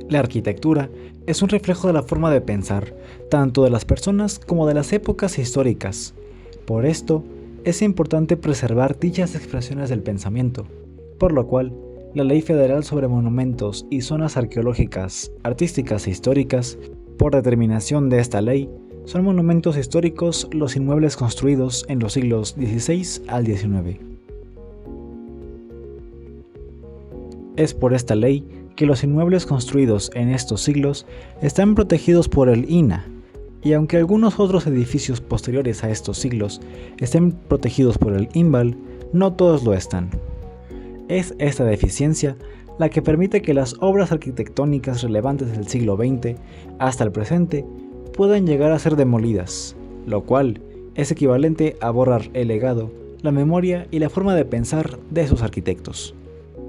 La arquitectura es un reflejo de la forma de pensar, tanto de las personas como de las épocas históricas. Por esto, es importante preservar dichas expresiones del pensamiento, por lo cual, la Ley Federal sobre Monumentos y Zonas Arqueológicas, Artísticas e Históricas, por determinación de esta ley, son monumentos históricos los inmuebles construidos en los siglos XVI al XIX. Es por esta ley que los inmuebles construidos en estos siglos están protegidos por el INAH, y aunque algunos otros edificios posteriores a estos siglos estén protegidos por el INVAL, no todos lo están. Es esta deficiencia la que permite que las obras arquitectónicas relevantes del siglo XX hasta el presente puedan llegar a ser demolidas, lo cual es equivalente a borrar el legado, la memoria y la forma de pensar de esos arquitectos.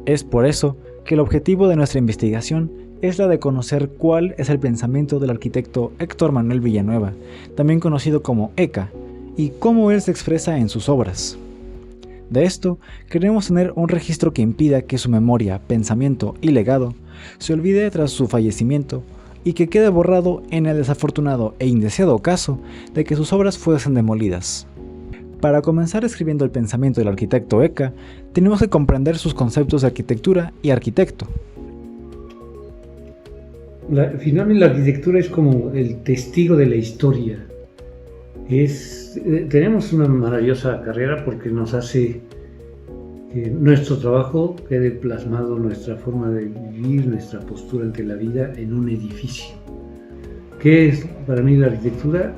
Es por eso que el objetivo de nuestra investigación es la de conocer cuál es el pensamiento del arquitecto Héctor Manuel Villanueva, también conocido como Eka, y cómo él se expresa en sus obras. De esto, queremos tener un registro que impida que su memoria, pensamiento y legado se olvide tras su fallecimiento y que quede borrado en el desafortunado e indeseado caso de que sus obras fuesen demolidas. Para comenzar escribiendo el pensamiento del arquitecto Eka, tenemos que comprender sus conceptos de arquitectura y arquitecto. Finalmente la arquitectura es como el testigo de la historia. Tenemos una maravillosa carrera porque nos hace que nuestro trabajo quede plasmado, nuestra forma de vivir, nuestra postura ante la vida en un edificio. ¿Qué es para mí la arquitectura?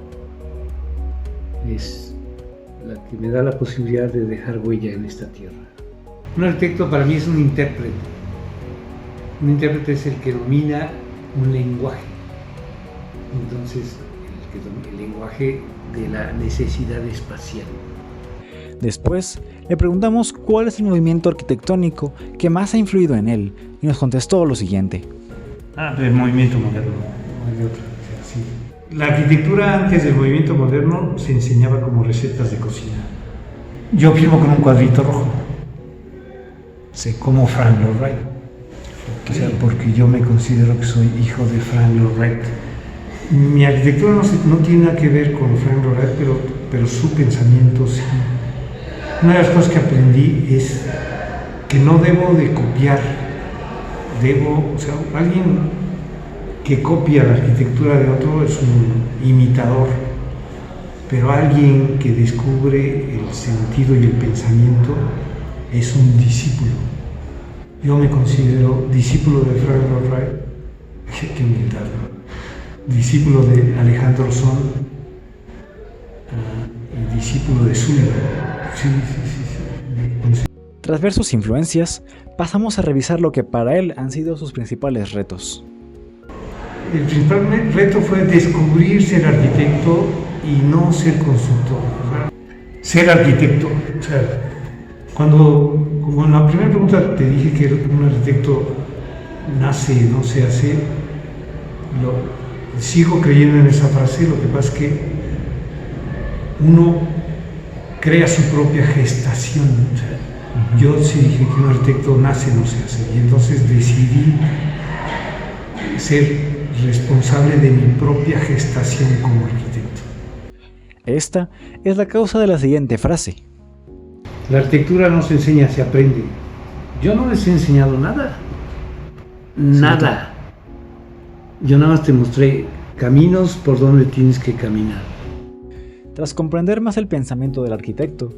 Es la que me da la posibilidad de dejar huella en esta tierra. Un arquitecto para mí es un intérprete. Un intérprete es el que domina un lenguaje. Entonces, el lenguaje de la necesidad espacial. Después, le preguntamos cuál es el movimiento arquitectónico que más ha influido en él, y nos contestó lo siguiente. El movimiento moderno. La arquitectura antes del movimiento moderno se enseñaba como recetas de cocina. Yo firmo con un cuadrito rojo. Sé como Frank Lloyd Wright. O sea, porque yo me considero que soy hijo de Frank Lloyd Wright. Mi arquitectura no tiene nada que ver con Frank Lloyd Wright, pero su pensamiento sí. Una de las cosas que aprendí es que no debo de copiar. Alguien que copia la arquitectura de otro es un imitador, pero alguien que descubre el sentido y el pensamiento es un discípulo. Yo me considero discípulo de Frank Lloyd Wright, que humildad, ¿no? Discípulo de Alejandro Son y discípulo de Sullivan. Sí. Tras ver sus influencias, pasamos a revisar lo que para él han sido sus principales retos. El principal reto fue descubrir ser arquitecto y no ser constructor. Ser arquitecto. O sea, como en la primera pregunta te dije que un arquitecto nace, no se hace, sigo creyendo en esa frase. Lo que pasa es que uno crea su propia gestación. O sea, yo sí dije que un arquitecto nace, no se hace. Y entonces decidí ser responsable de mi propia gestación como arquitecto. Esta es la causa de la siguiente frase. La arquitectura no se enseña, se aprende. Yo no les he enseñado nada. Nada. Yo nada más te mostré caminos por donde tienes que caminar. Tras comprender más el pensamiento del arquitecto,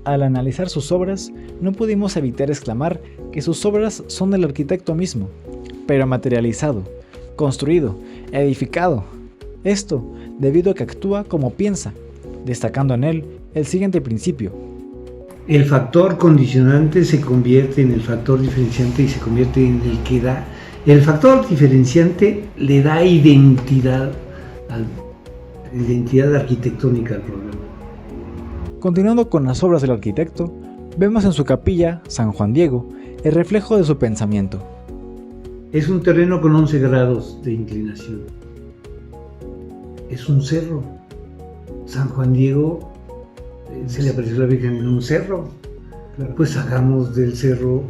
al analizar sus obras, no pudimos evitar exclamar que sus obras son del arquitecto mismo, pero materializado, construido, edificado. Esto debido a que actúa como piensa, destacando en él el siguiente principio. El factor condicionante se convierte en el factor diferenciante y se convierte en el que da. El factor diferenciante le da identidad arquitectónica al problema. Continuando con las obras del arquitecto, vemos en su capilla, San Juan Diego, el reflejo de su pensamiento. Es un terreno con 11 grados de inclinación. Es un cerro. San Juan Diego se le apareció la Virgen en un cerro. Pues hagamos del cerro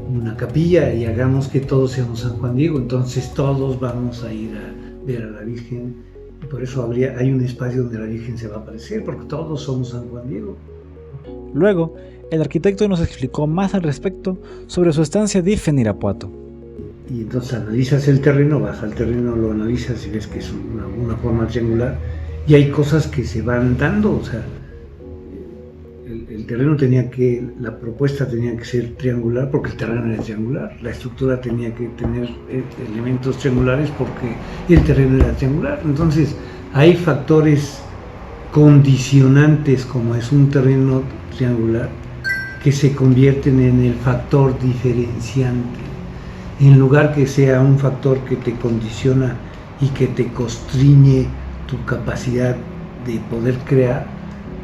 una capilla y hagamos que todos seamos San Juan Diego, entonces todos vamos a ir a ver a la Virgen, y por eso hay un espacio donde la Virgen se va a aparecer, porque todos somos San Juan Diego. Luego, el arquitecto nos explicó más al respecto sobre su estancia DIF en Irapuato. Y entonces analizas el terreno, vas al terreno, lo analizas y ves que es una forma triangular, y hay cosas que se van dando, o sea, el terreno la propuesta tenía que ser triangular porque el terreno era triangular, la estructura tenía que tener elementos triangulares porque el terreno era triangular. Entonces hay factores condicionantes, como es un terreno triangular, que se convierten en el factor diferenciante. En lugar que sea un factor que te condiciona y que te constriñe tu capacidad de poder crear,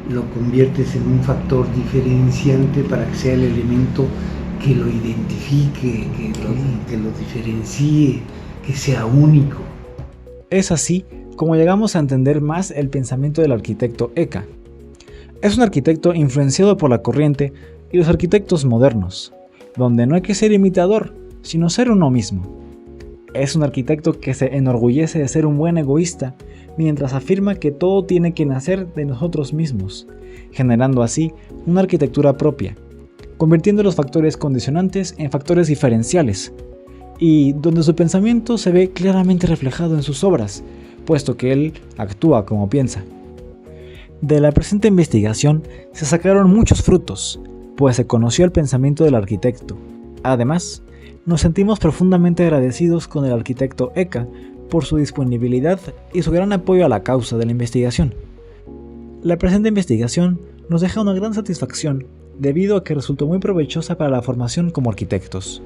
lo conviertes en un factor diferenciante para que sea el elemento que lo identifique, que lo diferencie, que sea único. Es así como llegamos a entender más el pensamiento del arquitecto Eka. Es un arquitecto influenciado por la corriente y los arquitectos modernos, donde no hay que ser imitador, sino ser uno mismo. Es un arquitecto que se enorgullece de ser un buen egoísta, mientras afirma que todo tiene que nacer de nosotros mismos, generando así una arquitectura propia, convirtiendo los factores condicionantes en factores diferenciales, y donde su pensamiento se ve claramente reflejado en sus obras, puesto que él actúa como piensa. De la presente investigación se sacaron muchos frutos, pues se conoció el pensamiento del arquitecto. Además, nos sentimos profundamente agradecidos con el arquitecto Eka por su disponibilidad y su gran apoyo a la causa de la investigación. La presente investigación nos deja una gran satisfacción debido a que resultó muy provechosa para la formación como arquitectos.